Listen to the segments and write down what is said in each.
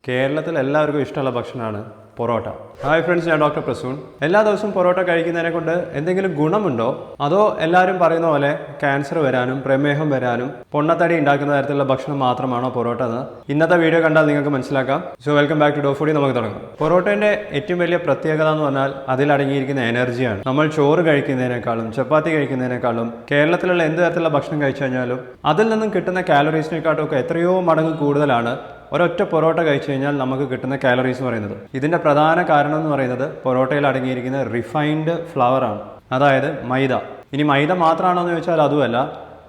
കേരളത്തിൽ എല്ലാവർക്കും ഇഷ്ടമുള്ള ഭക്ഷണമാണ് പൊറോട്ട. ഹായ് ഫ്രണ്ട്സ്, ഞാൻ ഡോക്ടർ പ്രസൂൺ. എല്ലാ ദിവസവും പൊറോട്ട കഴിക്കുന്നതിനെ കൊണ്ട് എന്തെങ്കിലും ഗുണമുണ്ടോ, അതോ എല്ലാവരും പറയുന്ന പോലെ ക്യാൻസർ വരാനും പ്രമേഹം വരാനും പൊണ്ണത്തടി ഉണ്ടാക്കുന്ന തരത്തിലുള്ള ഭക്ഷണം മാത്രമാണോ പൊറോട്ട എന്ന് ഇന്നത്തെ വീഡിയോ കണ്ടാൽ നിങ്ങൾക്ക് മനസ്സിലാക്കാം. സോ വെൽക്കം ബാക്ക് ടു ഡോഫോഡി. നമുക്ക് തുടങ്ങാം. പൊറോട്ടയുടെ ഏറ്റവും വലിയ പ്രത്യേകത എന്ന് പറഞ്ഞാൽ അതിലടങ്ങിയിരിക്കുന്ന എനർജിയാണ്. നമ്മൾ ചോറ് കഴിക്കുന്നതിനേക്കാളും ചപ്പാത്തി കഴിക്കുന്നതിനേക്കാളും കേരളത്തിലുള്ള എന്ത് തരത്തിലുള്ള ഭക്ഷണം കഴിച്ചു കഴിഞ്ഞാലും അതിൽ നിന്നും കിട്ടുന്ന കാലറീസിനെക്കാട്ടും ഒക്കെ എത്രയോ മടങ്ങ് കൂടുതലാണ് ഒരൊറ്റ പൊറോട്ട കഴിച്ചു കഴിഞ്ഞാൽ നമുക്ക് കിട്ടുന്ന കാലറീസ് എന്ന് പറയുന്നത്. ഇതിൻ്റെ പ്രധാന കാരണം എന്ന് പറയുന്നത് പൊറോട്ടയിൽ അടങ്ങിയിരിക്കുന്ന റിഫൈൻഡ് ഫ്ലവർ ആണ്, അതായത് മൈദ. ഇനി മൈദ മാത്രമാണോ എന്ന് ചോദിച്ചാൽ അതുമല്ല.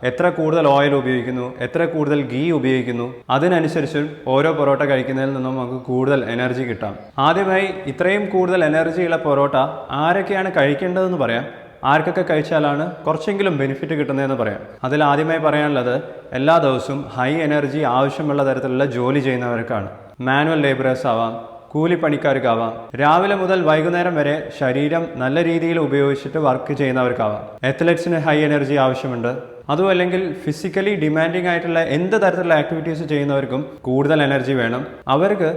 എത്ര കൂടുതൽ ഓയിൽ ഉപയോഗിക്കുന്നു, എത്ര കൂടുതൽ ഗീ ഉപയോഗിക്കുന്നു, അതിനനുസരിച്ചും ഓരോ പൊറോട്ട കഴിക്കുന്നതിൽ നിന്നും നമുക്ക് കൂടുതൽ എനർജി കിട്ടാം. ആദ്യമായി ഇത്രയും കൂടുതൽ എനർജിയുള്ള പൊറോട്ട ആരൊക്കെയാണ് കഴിക്കേണ്ടതെന്ന് പറയാം. ആർക്കൊക്കെ കഴിച്ചാലാണ് കുറച്ചെങ്കിലും ബെനിഫിറ്റ് കിട്ടുന്നതെന്ന് പറയാം. അതിൽ ആദ്യമായി പറയാനുള്ളത്, എല്ലാ ദിവസവും ഹൈ എനർജി ആവശ്യമുള്ള തരത്തിലുള്ള ജോലി ചെയ്യുന്നവർക്കാണ്. മാനുവൽ ലേബറേഴ്സ് ആവാം, കൂലിപ്പണിക്കാർക്കാവാം, രാവിലെ മുതൽ വൈകുന്നേരം വരെ ശരീരം നല്ല രീതിയിൽ ഉപയോഗിച്ചിട്ട് വർക്ക് ചെയ്യുന്നവർക്കാവാം. അത്ലറ്റ്സിന് ഹൈ എനർജി ആവശ്യമുണ്ട്. അതും അല്ലെങ്കിൽ ഫിസിക്കലി ഡിമാൻഡിങ് ആയിട്ടുള്ള എന്ത് തരത്തിലുള്ള ആക്ടിവിറ്റീസ് ചെയ്യുന്നവർക്കും കൂടുതൽ എനർജി വേണം. അവർക്ക്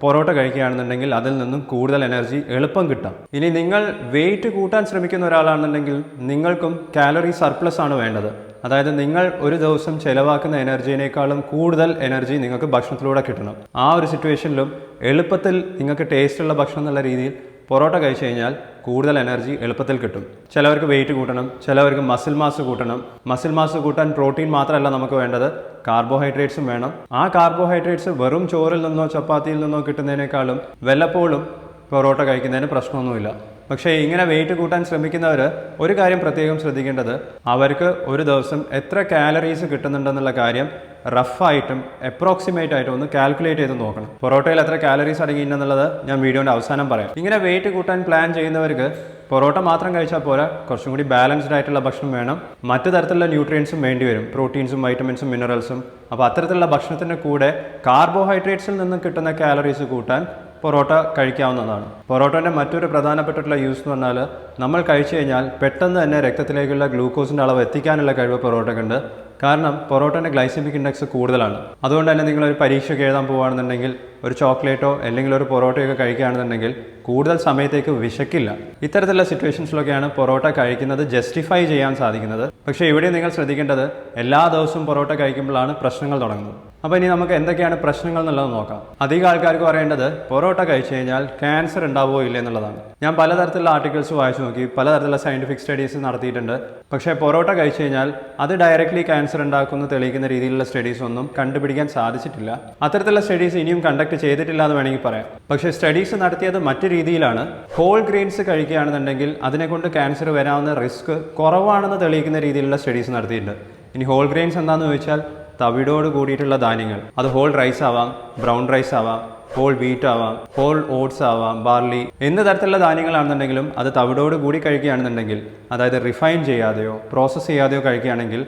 പൊറോട്ട കഴിക്കുകയാണെന്നുണ്ടെങ്കിൽ അതിൽ നിന്നും കൂടുതൽ എനർജി എളുപ്പം കിട്ടാം. ഇനി നിങ്ങൾ വെയിറ്റ് കൂട്ടാൻ ശ്രമിക്കുന്ന ഒരാളാണെന്നുണ്ടെങ്കിൽ നിങ്ങൾക്കും കാലറി സർപ്ലസ് ആണ് വേണ്ടത്. അതായത് നിങ്ങൾ ഒരു ദിവസം ചിലവാക്കുന്ന എനർജിനേക്കാളും കൂടുതൽ എനർജി നിങ്ങൾക്ക് ഭക്ഷണത്തിലൂടെ കിട്ടണം. ആ ഒരു സിറ്റുവേഷനിലും എളുപ്പത്തിൽ നിങ്ങൾക്ക് ടേസ്റ്റുള്ള ഭക്ഷണം എന്നുള്ള രീതിയിൽ പൊറോട്ട കഴിച്ചു കഴിഞ്ഞാൽ കൂടുതൽ എനർജി എളുപ്പത്തിൽ കിട്ടും. ചിലവർക്ക് വെയിറ്റ് കൂട്ടണം, ചിലവർക്ക് മസിൽ മാസ് കൂട്ടണം. മസിൽ മാസ് കൂട്ടാൻ പ്രോട്ടീൻ മാത്രമല്ല നമുക്ക് വേണ്ടത്, കാർബോഹൈഡ്രേറ്റ്സും വേണം. ആ കാർബോഹൈഡ്രേറ്റ്സ് വെറും ചോറിൽ നിന്നോ ചപ്പാത്തിയിൽ നിന്നോ കിട്ടുന്നതിനേക്കാളും വല്ലപ്പോഴും പൊറോട്ട കഴിക്കുന്നതിന് പ്രശ്നമൊന്നുമില്ല. പക്ഷേ ഇങ്ങനെ വെയിറ്റ് കൂട്ടാൻ ശ്രമിക്കുന്നവർ ഒരു കാര്യം പ്രത്യേകം ശ്രദ്ധിക്കേണ്ടത്, അവർക്ക് ഒരു ദിവസം എത്ര കാലറീസ് കിട്ടുന്നുണ്ടെന്നുള്ള കാര്യം റഫായിട്ടും അപ്രോക്സിമേറ്റ് ആയിട്ടും ഒന്ന് കാൽക്കുലേറ്റ് ചെയ്ത് നോക്കണം. പൊറോട്ടയിൽ എത്ര കാലറീസ് അടങ്ങിയിട്ടുണ്ടെന്നുള്ളത് ഞാൻ വീഡിയോയുടെ അവസാനം പറയാം. ഇങ്ങനെ വെയിറ്റ് കൂട്ടാൻ പ്ലാൻ ചെയ്യുന്നവർക്ക് പൊറോട്ട മാത്രം കഴിച്ചാൽ പോരാ, കുറച്ചും കൂടി ബാലൻസ്ഡ് ആയിട്ടുള്ള ഭക്ഷണം വേണം. മറ്റു തരത്തിലുള്ള ന്യൂട്രിയൻസും വേണ്ടി വരും, പ്രോട്ടീൻസും വൈറ്റമിൻസും മിനറൽസും. അപ്പോൾ അത്തരത്തിലുള്ള ഭക്ഷണത്തിൻ്റെ കൂടെ കാർബോഹൈഡ്രേറ്റ്സിൽ നിന്നും കിട്ടുന്ന കാലറീസ് കൂട്ടാൻ പൊറോട്ട കഴിക്കാവുന്നതാണ്. പൊറോട്ടൻ്റെ മറ്റൊരു പ്രധാനപ്പെട്ടിട്ടുള്ള യൂസ് എന്ന് പറഞ്ഞാൽ, നമ്മൾ കഴിച്ചു കഴിഞ്ഞാൽ പെട്ടെന്ന് തന്നെ രക്തത്തിലേക്കുള്ള ഗ്ലൂക്കോസിൻ്റെ അളവ് എത്തിക്കാനുള്ള കഴിവ് പൊറോട്ടയ്ക്കുണ്ട്. കാരണം പൊറോട്ടൻ്റെ ഗ്ലൈസമിക് ഇൻഡെക്സ് കൂടുതലാണ്. അതുകൊണ്ട് തന്നെ നിങ്ങളൊരു പരീക്ഷയ്ക്ക് എഴുതാൻ പോകുകയാണെന്നുണ്ടെങ്കിൽ ഒരു ചോക്ലേറ്റോ അല്ലെങ്കിൽ ഒരു പൊറോട്ടയൊക്കെ കഴിക്കുകയാണെന്നുണ്ടെങ്കിൽ കൂടുതൽ സമയത്തേക്ക് വിശക്കില്ല. ഇത്തരത്തിലുള്ള സിറ്റുവേഷൻസിലൊക്കെയാണ് പൊറോട്ട കഴിക്കുന്നത് ജസ്റ്റിഫൈ ചെയ്യാൻ സാധിക്കുന്നത്. പക്ഷേ ഇവിടെ നിങ്ങൾ ശ്രദ്ധിക്കേണ്ടത്, എല്ലാ ദിവസവും പൊറോട്ട കഴിക്കുമ്പോഴാണ് പ്രശ്നങ്ങൾ തുടങ്ങുന്നത്. അപ്പോൾ ഇനി നമുക്ക് എന്തൊക്കെയാണ് പ്രശ്നങ്ങൾ എന്നുള്ളത് നോക്കാം. അധികം ആൾക്കാർക്ക് പറയേണ്ടത് പൊറോട്ട കഴിച്ചു കഴിഞ്ഞാൽ ക്യാൻസർ ഉണ്ടാവുമോ ഇല്ല എന്നുള്ളതാണ്. ഞാൻ പലതരത്തിലുള്ള ആർട്ടിക്കിൾസ് വായിച്ചു നോക്കി, പലതരത്തിലുള്ള സയൻറ്റിഫിക് സ്റ്റഡീസ് നടത്തിയിട്ടുണ്ട്. പക്ഷേ പൊറോട്ട കഴിച്ചു കഴിഞ്ഞാൽ അത് ഡയറക്റ്റ്ലി ക്യാൻസർ ഉണ്ടാക്കുമെന്ന് തെളിയിക്കുന്ന രീതിയിലുള്ള സ്റ്റഡീസ് ഒന്നും കണ്ടുപിടിക്കാൻ സാധിച്ചിട്ടില്ല. അത്തരത്തിലുള്ള സ്റ്റഡീസ് ഇനിയും കണ്ടക്ട് ചെയ്തിട്ടില്ല എന്ന് വേണമെങ്കിൽ പറയാം. പക്ഷേ സ്റ്റഡീസ് നടത്തിയത് മറ്റു രീതിയിലാണ്. ഹോൾ ഗ്രെയിൻസ് കഴിക്കുകയാണെന്നുണ്ടെങ്കിൽ അതിനെക്കൊണ്ട് ക്യാൻസർ വരാവുന്ന റിസ്ക് കുറവാണെന്ന് തെളിയിക്കുന്ന രീതിയിലുള്ള സ്റ്റഡീസ് നടത്തിയിട്ടുണ്ട്. ഇനി ഹോൾ ഗ്രെയിൻസ് എന്താണെന്ന് ചോദിച്ചാൽ, തവിടോട് കൂടിയിട്ടുള്ള ധാന്യങ്ങൾ. അത് ഹോൾ റൈസ് ആവാം, ബ്രൗൺ റൈസ് ആവാം, ഹോൾ വീറ്റ് ആവാം, ഹോൾ ഓട്സ് ആവാം, ബാർലി, എന്ത് തരത്തിലുള്ള ധാന്യങ്ങളാണെന്നുണ്ടെങ്കിലും അത് തവിടോട് കൂടി കഴിക്കുകയാണെന്നുണ്ടെങ്കിൽ, അതായത് റിഫൈൻ ചെയ്യാതെയോ പ്രോസസ്സ് ചെയ്യാതെയോ കഴിക്കുകയാണെങ്കിൽ,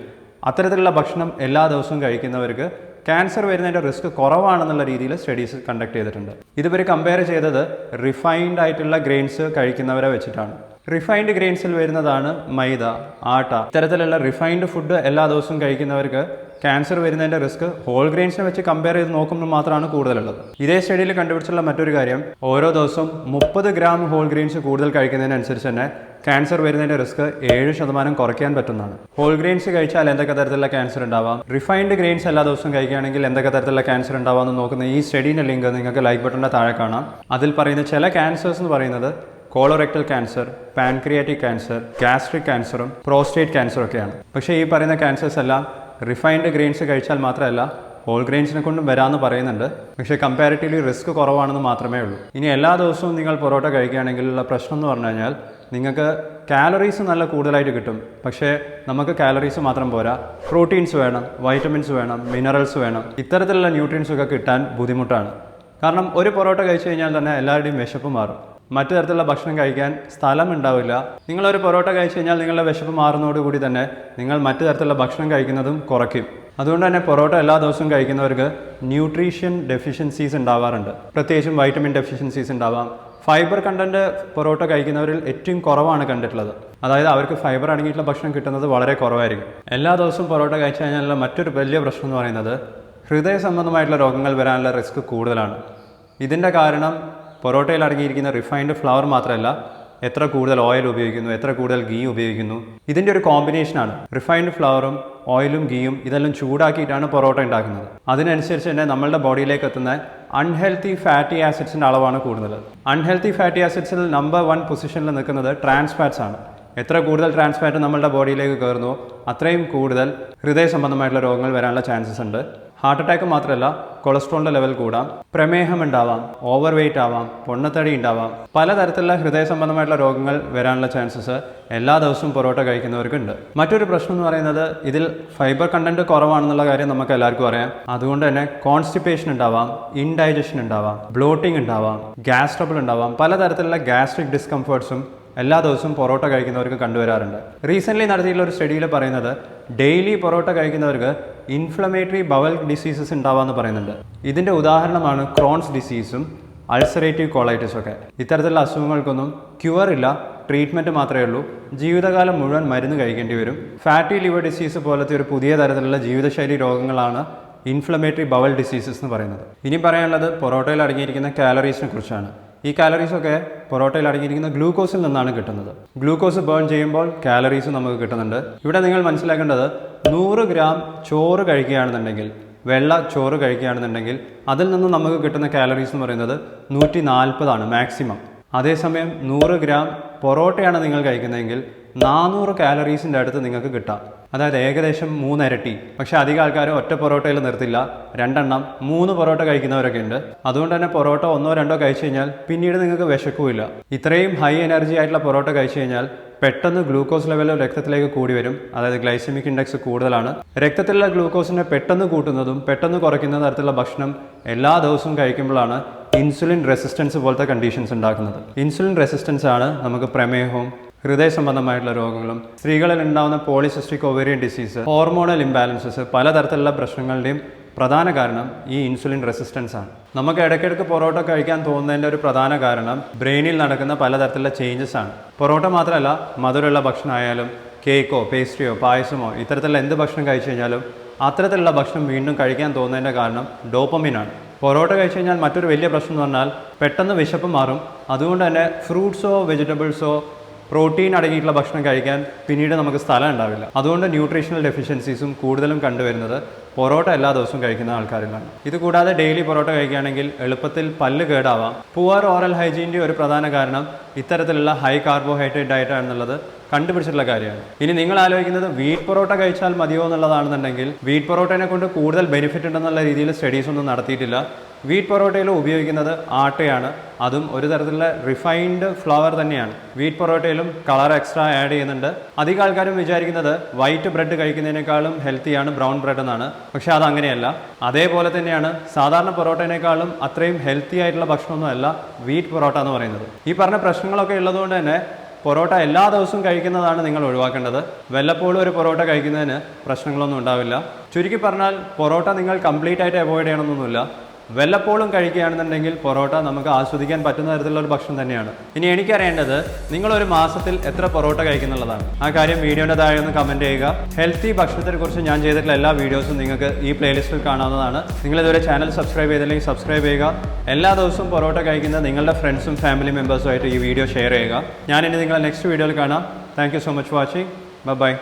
അത്തരത്തിലുള്ള ഭക്ഷണം എല്ലാ ദിവസവും കഴിക്കുന്നവർക്ക് ക്യാൻസർ വരുന്നതിൻ്റെ റിസ്ക് കുറവാണെന്നുള്ള രീതിയിൽ സ്റ്റഡീസ് കണ്ടക്ട് ചെയ്തിട്ടുണ്ട്. ഇതുവർ കമ്പയർ ചെയ്തത് റിഫൈൻഡ് ആയിട്ടുള്ള ഗ്രെയിൻസ് കഴിക്കുന്നവരെ വെച്ചിട്ടാണ്. റിഫൈൻഡ് ഗ്രെയിൻസിൽ വരുന്നതാണ് മൈദ, ആട്ട. ഇത്തരത്തിലുള്ള റിഫൈൻഡ് ഫുഡ് എല്ലാ ദിവസവും കഴിക്കുന്നവർക്ക് ക്യാൻസർ വരുന്നതിൻ്റെ റിസ്ക് ഹോൾ ഗ്രെയിൻസിനെ വെച്ച് കമ്പയർ ചെയ്ത് നോക്കുമ്പോൾ മാത്രമാണ് കൂടുതലുള്ളത്. ഇതേ സ്റ്റഡിയിൽ കണ്ടുപിടിച്ചുള്ള മറ്റൊരു കാര്യം, ഓരോ ദിവസവും 30 ഗ്രാം ഹോൾ ഗ്രെയിൻസ് കൂടുതൽ കഴിക്കുന്നതിനനുസരിച്ച് തന്നെ ക്യാൻസർ വരുന്നതിൻ്റെ റിസ്ക് 7% കുറയ്ക്കാൻ പറ്റുന്നതാണ്. ഹോൾ ഗ്രെയിൻസ് കഴിച്ചാൽ എന്തൊക്കെ തരത്തിലുള്ള ക്യാൻസർ ഉണ്ടാവാം, റിഫൈൻഡ് ഗ്രെയിൻസ് എല്ലാ ദിവസവും കഴിക്കുകയാണെങ്കിൽ എന്തൊക്കെ തരത്തിലുള്ള ക്യാൻസർ ഉണ്ടാവാമെന്ന് നോക്കുന്ന ഈ സ്റ്റഡീൻ്റെ ലിങ്ക് നിങ്ങൾക്ക് ലൈക്ക് ബട്ടണിൻ്റെ താഴെ കാണാം. അതിൽ പറയുന്ന ചില ക്യാൻസേഴ്സ് എന്ന് പറയുന്നത് colorectal cancer, pancreatic cancer, gastric ക്യാൻസറും പ്രോസ്റ്റേറ്റ് ക്യാൻസറും ഒക്കെയാണ്. പക്ഷേ ഈ പറയുന്ന ക്യാൻസേഴ്സ് എല്ലാം റിഫൈൻഡ് ഗ്രെയിൻസ് കഴിച്ചാൽ മാത്രമല്ല ഹോൾ ഗ്രെയിൻസിനെ കൊണ്ടും വരാമെന്ന് പറയുന്നുണ്ട്. പക്ഷേ കമ്പാരിറ്റീവ്ലി റിസ്ക് കുറവാണെന്ന് മാത്രമേ ഉള്ളൂ. ഇനി എല്ലാ ദിവസവും നിങ്ങൾ പൊറോട്ട കഴിക്കുകയാണെങ്കിലുള്ള പ്രശ്നം എന്ന് പറഞ്ഞു കഴിഞ്ഞാൽ, നിങ്ങൾക്ക് കാലറീസ് നല്ല കൂടുതലായിട്ട് കിട്ടും. പക്ഷേ നമുക്ക് കാലറീസ് മാത്രം പോരാ, പ്രോട്ടീൻസ് വേണം, വൈറ്റമിൻസ് വേണം, മിനറൽസ് വേണം. ഇത്തരത്തിലുള്ള ന്യൂട്രിയൻസൊക്കെ കിട്ടാൻ ബുദ്ധിമുട്ടാണ്. കാരണം ഒരു പൊറോട്ട കഴിച്ചു കഴിഞ്ഞാൽ തന്നെ എല്ലാവരുടെയും വിശപ്പ് മാറും. മറ്റു തരത്തിലുള്ള ഭക്ഷണം കഴിക്കാൻ സ്ഥലം ഉണ്ടാവില്ല. നിങ്ങളൊരു പൊറോട്ട കഴിച്ചു കഴിഞ്ഞാൽ നിങ്ങളുടെ വിശപ്പ് മാറുന്നതോടുകൂടി തന്നെ നിങ്ങൾ മറ്റു തരത്തിലുള്ള ഭക്ഷണം കഴിക്കുന്നതും കുറയ്ക്കും. അതുകൊണ്ട് തന്നെ പൊറോട്ട എല്ലാ ദിവസവും കഴിക്കുന്നവർക്ക് ന്യൂട്രീഷൻ ഡെഫിഷ്യൻസീസ് ഉണ്ടാവാറുണ്ട്. പ്രത്യേകിച്ചും വൈറ്റമിൻ ഡെഫിഷ്യൻസീസ് ഉണ്ടാവാം. ഫൈബർ കണ്ടന്റ് പൊറോട്ട കഴിക്കുന്നവരിൽ ഏറ്റവും കുറവാണ് കണ്ടിട്ടുള്ളത്. അതായത് അവർക്ക് ഫൈബർ അടങ്ങിയിട്ടുള്ള ഭക്ഷണം കിട്ടുന്നത് വളരെ കുറവായിരിക്കും. എല്ലാ ദിവസവും പൊറോട്ട കഴിച്ചു കഴിഞ്ഞാലുള്ള മറ്റൊരു വലിയ പ്രശ്നം എന്ന് പറയുന്നത്, ഹൃദയ സംബന്ധമായിട്ടുള്ള രോഗങ്ങൾ വരാനുള്ള റിസ്ക് കൂടുതലാണ്. ഇതിൻ്റെ കാരണം പൊറോട്ടയിൽ അടങ്ങിയിരിക്കുന്ന റിഫൈൻഡ് ഫ്ലവർ മാത്രമല്ല, എത്ര കൂടുതൽ ഓയിൽ ഉപയോഗിക്കുന്നു, എത്ര കൂടുതൽ ഗീ ഉപയോഗിക്കുന്നു, ഇതിൻ്റെ ഒരു കോമ്പിനേഷനാണ്. റിഫൈൻഡ് ഫ്ലവറും ഓയിലും ഗീയും ഇതെല്ലാം ചൂടാക്കിയിട്ടാണ് പൊറോട്ട ഉണ്ടാക്കുന്നത്. അതിനനുസരിച്ച് തന്നെ നമ്മളുടെ ബോഡിയിലേക്ക് എത്തുന്ന അൺഹെൽത്തി ഫാറ്റി ആസിഡ്സിൻ്റെ അളവാണ് കൂടുതൽ. അൺഹെൽത്തി ഫാറ്റി ആസിഡ്സിൽ നമ്പർ 1 പൊസിഷനിൽ നിൽക്കുന്നത് ട്രാൻസ് ഫാറ്റ്സ് ആണ്. എത്ര കൂടുതൽ ട്രാൻസ് ഫാറ്റ് നമ്മളുടെ ബോഡിയിലേക്ക് കയറുന്നു, അത്രയും കൂടുതൽ ഹൃദയ സംബന്ധമായിട്ടുള്ള രോഗങ്ങൾ വരാനുള്ള ചാൻസസ് ഉണ്ട്. ഹാർട്ട് അറ്റാക്ക് മാത്രമല്ല, കൊളസ്ട്രോളിൻ്റെ ലെവൽ കൂടാം, പ്രമേഹം ഉണ്ടാവാം, ഓവർ വെയ്റ്റ് ആവാം, പൊണ്ണത്തടി ഉണ്ടാവാം, പലതരത്തിലുള്ള ഹൃദയ സംബന്ധമായിട്ടുള്ള രോഗങ്ങൾ വരാനുള്ള ചാൻസസ് എല്ലാ ദിവസവും പൊറോട്ട കഴിക്കുന്നവർക്കുണ്ട്. മറ്റൊരു പ്രശ്നം എന്ന് പറയുന്നത് ഇതിൽ ഫൈബർ കണ്ടന്റ് കുറവാണെന്നുള്ള കാര്യം നമുക്ക് എല്ലാവർക്കും അറിയാം. അതുകൊണ്ട് തന്നെ കോൺസ്റ്റിപ്പേഷൻ ഉണ്ടാവാം, ഇൻഡൈജഷൻ ഉണ്ടാവാം, ബ്ലോട്ടിംഗ് ഉണ്ടാവാം, ഗ്യാസ് ട്രബിൾ ഉണ്ടാവാം, പലതരത്തിലുള്ള ഗ്യാസ്ട്രിക് ഡിസ്കംഫേർട്സും എല്ലാ ദിവസവും പൊറോട്ട കഴിക്കുന്നവർക്ക് കണ്ടുവരാറുണ്ട്. റീസെൻ്റ്ലി നടത്തിയിട്ടുള്ള ഒരു സ്റ്റഡിയിൽ പറയുന്നത് ഡെയിലി പൊറോട്ട കഴിക്കുന്നവർക്ക് ഇൻഫ്ലമേറ്ററി ബവൽ ഡിസീസസ് ഉണ്ടാവാമെന്ന് പറയുന്നുണ്ട്. ഇതിൻ്റെ ഉദാഹരണമാണ് ക്രോൺസ് ഡിസീസും അൾസറേറ്റീവ് കോളൈറ്റിസും ഒക്കെ. ഇത്തരത്തിലുള്ള അസുഖങ്ങൾക്കൊന്നും ക്യൂർ ഇല്ല, ട്രീറ്റ്മെൻറ്റ് മാത്രമേ ഉള്ളൂ. ജീവിതകാലം മുഴുവൻ മരുന്ന് കഴിക്കേണ്ടി വരും. ഫാറ്റി ലിവർ ഡിസീസ് പോലത്തെ ഒരു പുതിയ തരത്തിലുള്ള ജീവിതശൈലി രോഗങ്ങളാണ് ഇൻഫ്ലമേറ്ററി ബവൽ ഡിസീസസ് എന്ന് പറയുന്നത്. ഇനി പറയാനുള്ളത് പൊറോട്ടയിൽ അടങ്ങിയിരിക്കുന്ന കാലറീസിനെ കുറിച്ചാണ്. ഈ കാലറീസൊക്കെ പൊറോട്ടയിൽ അടങ്ങിയിരിക്കുന്ന ഗ്ലൂക്കോസിൽ നിന്നാണ് കിട്ടുന്നത്. ഗ്ലൂക്കോസ് ബേൺ ചെയ്യുമ്പോൾ കാലറീസ് നമുക്ക് കിട്ടുന്നുണ്ട്. ഇവിടെ നിങ്ങൾ മനസ്സിലാക്കേണ്ടത് 100 ഗ്രാം ചോറ് കഴിക്കുകയാണെന്നുണ്ടെങ്കിൽ, വെള്ള ചോറ് കഴിക്കുകയാണെന്നുണ്ടെങ്കിൽ അതിൽ നിന്ന് നമുക്ക് കിട്ടുന്ന കാലറീസ് എന്ന് പറയുന്നത് 140 മാക്സിമം. അതേസമയം 100 ഗ്രാം പൊറോട്ടയാണ് നിങ്ങൾ കഴിക്കുന്നതെങ്കിൽ 400 കാലറീസിൻ്റെ അടുത്ത് നിങ്ങൾക്ക് കിട്ടാം. അതായത് ഏകദേശം 3 ഇരട്ടി. പക്ഷേ അധികം ആൾക്കാർ ഒറ്റ പൊറോട്ടയിൽ നിർത്തില്ല, 2 എണ്ണം 3 പൊറോട്ട കഴിക്കുന്നവരൊക്കെ ഉണ്ട്. അതുകൊണ്ട് തന്നെ പൊറോട്ട 1-2 കഴിച്ചു കഴിഞ്ഞാൽ പിന്നീട് നിങ്ങൾക്ക് വിശക്കുമില്ല. ഇത്രയും ഹൈ എനർജി ആയിട്ടുള്ള പൊറോട്ട കഴിച്ചു കഴിഞ്ഞാൽ പെട്ടെന്ന് ഗ്ലൂക്കോസ് ലെവൽ രക്തത്തിലേക്ക് കൂടി വരും. അതായത് ഗ്ലൈസമിക് ഇൻഡെക്സ് കൂടുതലാണ്. രക്തത്തിലുള്ള ഗ്ലൂക്കോസിനെ പെട്ടെന്ന് കൂട്ടുന്നതും പെട്ടെന്ന് കുറയ്ക്കുന്ന തരത്തിലുള്ള ഭക്ഷണം എല്ലാ ദിവസവും കഴിക്കുമ്പോഴാണ് ഇൻസുലിൻ റെസിസ്റ്റൻസ് പോലത്തെ കണ്ടീഷൻസ് ഉണ്ടാക്കുന്നത്. ഇൻസുലിൻ റെസിസ്റ്റൻസ് ആണ് നമുക്ക് പ്രമേഹവും ഹൃദയ സംബന്ധമായിട്ടുള്ള രോഗങ്ങളും, സ്ത്രീകളിൽ ഉണ്ടാകുന്ന polycystic ovarian disease, hormonal imbalances, പലതരത്തിലുള്ള പ്രശ്നങ്ങളുടെയും പ്രധാന കാരണം ഈ ഇൻസുലിൻ റെസിസ്റ്റൻസ് ആണ്. നമുക്ക് ഇടയ്ക്കിടയ്ക്ക് പൊറോട്ട കഴിക്കാൻ തോന്നുന്നതിൻ്റെ ഒരു പ്രധാന കാരണം ബ്രെയിനിൽ നടക്കുന്ന പലതരത്തിലുള്ള ചേഞ്ചസ് ആണ്. പൊറോട്ട മാത്രമല്ല, മധുരമുള്ള ഭക്ഷണമായാലും കേക്കോ പേസ്ട്രിയോ പായസമോ ഇത്തരത്തിലുള്ള എന്ത് ഭക്ഷണം കഴിച്ചു കഴിഞ്ഞാലും അത്തരത്തിലുള്ള ഭക്ഷണം വീണ്ടും കഴിക്കാൻ തോന്നുന്നതിൻ്റെ കാരണം ഡോപ്പമിനാണ്. പൊറോട്ട കഴിച്ചു കഴിഞ്ഞാൽ മറ്റൊരു വലിയ പ്രശ്നം എന്ന് പറഞ്ഞാൽ പെട്ടെന്ന് വിശപ്പ് മാറും. അതുകൊണ്ട് തന്നെ ഫ്രൂട്ട്സോ വെജിറ്റബിൾസോ പ്രോട്ടീൻ അടങ്ങിയിട്ടുള്ള ഭക്ഷണം കഴിക്കാൻ പിന്നീട് നമുക്ക് സ്ഥലം ഉണ്ടാവില്ല. അതുകൊണ്ട് ന്യൂട്രീഷണൽ ഡെഫിഷ്യൻസീസും കൂടുതലും കണ്ടുവരുന്നത് പൊറോട്ട എല്ലാ ദിവസവും കഴിക്കുന്ന ആൾക്കാരിലാണ്. ഇത് കൂടാതെ ഡെയിലി പൊറോട്ട കഴിക്കുകയാണെങ്കിൽ എളുപ്പത്തിൽ പല്ല് കേടാവാം. പുവർ ഓറൽ ഹൈജീൻ്റെ ഒരു പ്രധാന കാരണം ഇത്തരത്തിലുള്ള ഹൈ കാർബോഹൈഡ്രേറ്റ് ഡയറ്റ് ആണെന്നുള്ളത് കണ്ടുപിടിച്ചിട്ടുള്ള കാര്യമാണ്. ഇനി നിങ്ങൾ ആലോചിക്കുന്നത് വീറ്റ് പൊറോട്ട കഴിച്ചാൽ മതിയോ എന്നുള്ളതാണെന്നുണ്ടെങ്കിൽ വീറ്റ് പൊറോട്ടയെ കൊണ്ട് കൂടുതൽ ബെനിഫിറ്റ് ഉണ്ടെന്നുള്ള രീതിയിൽ സ്റ്റഡീസ് ഒന്നും നടത്തിയിട്ടില്ല. വീറ്റ് പൊറോട്ടയിൽ ഉപയോഗിക്കുന്നത് ആട്ടയാണ്, അതും ഒരു തരത്തിലുള്ള റിഫൈൻഡ് ഫ്ലവർ തന്നെയാണ്. വീറ്റ് പൊറോട്ടയിലും കളർ എക്സ്ട്രാ ആഡ് ചെയ്യുന്നുണ്ട്. അധികം ആൾക്കാരും വിചാരിക്കുന്നത് വൈറ്റ് ബ്രെഡ് കഴിക്കുന്നതിനേക്കാളും ഹെൽത്തിയാണ് ബ്രൗൺ ബ്രെഡ് എന്നാണ്. പക്ഷേ അതങ്ങനെയല്ല. അതേപോലെ തന്നെയാണ് സാധാരണ പൊറോട്ടേനേക്കാളും അത്രയും ഹെൽത്തി ആയിട്ടുള്ള ഭക്ഷണമൊന്നുമല്ല വീറ്റ് പൊറോട്ട എന്ന് പറയുന്നത്. ഈ പറഞ്ഞ പ്രശ്നങ്ങളൊക്കെ ഉള്ളതുകൊണ്ട് തന്നെ പൊറോട്ട എല്ലാ ദിവസവും കഴിക്കുന്നതാണ് നിങ്ങൾ ഒഴിവാക്കേണ്ടത്. വല്ലപ്പോഴും ഒരു പൊറോട്ട കഴിക്കുന്നതിന് പ്രശ്നങ്ങളൊന്നും ഉണ്ടാവില്ല. ചുരുക്കി പറഞ്ഞാൽ പൊറോട്ട നിങ്ങൾ കംപ്ലീറ്റ് ആയിട്ട് അവോയ്ഡ് ചെയ്യണമെന്നൊന്നുമില്ല. വല്ലപ്പോഴും കഴിക്കുകയാണെന്നുണ്ടെങ്കിൽ പൊറോട്ട നമുക്ക് ആസ്വദിക്കാൻ പറ്റുന്ന തരത്തിലുള്ള ഒരു ഭക്ഷണം തന്നെയാണ്. ഇനി എനിക്കറിയേണ്ടത് നിങ്ങളൊരു മാസത്തിൽ എത്ര പൊറോട്ട കഴിക്കുന്നുള്ളതാണ്. ആ കാര്യം വീഡിയോയുടെ താഴെ ഒന്ന് കമൻറ്റ് ചെയ്യുക. ഹെൽത്തി ഭക്ഷണത്തെക്കുറിച്ച് ഞാൻ ചെയ്തിട്ടുള്ള എല്ലാ വീഡിയോസും നിങ്ങൾക്ക് ഈ പ്ലേലിസ്റ്റിൽ കാണാവുന്നതാണ്. നിങ്ങളിതുവരെ ചാനൽ സബ്സ്ക്രൈബ് ചെയ്തില്ലെങ്കിൽ സബ്സ്ക്രൈബ് ചെയ്യുക. എല്ലാ ദിവസവും പൊറോട്ട കഴിക്കുന്ന നിങ്ങളുടെ ഫ്രണ്ട്സും ഫാമിലി മെമ്പേഴ്സുമായിട്ട് ഈ വീഡിയോ ഷെയർ ചെയ്യുക. ഞാനിനി നിങ്ങളെ നെക്സ്റ്റ് വീഡിയോയിൽ കാണാം. Thank you so much for watching. By.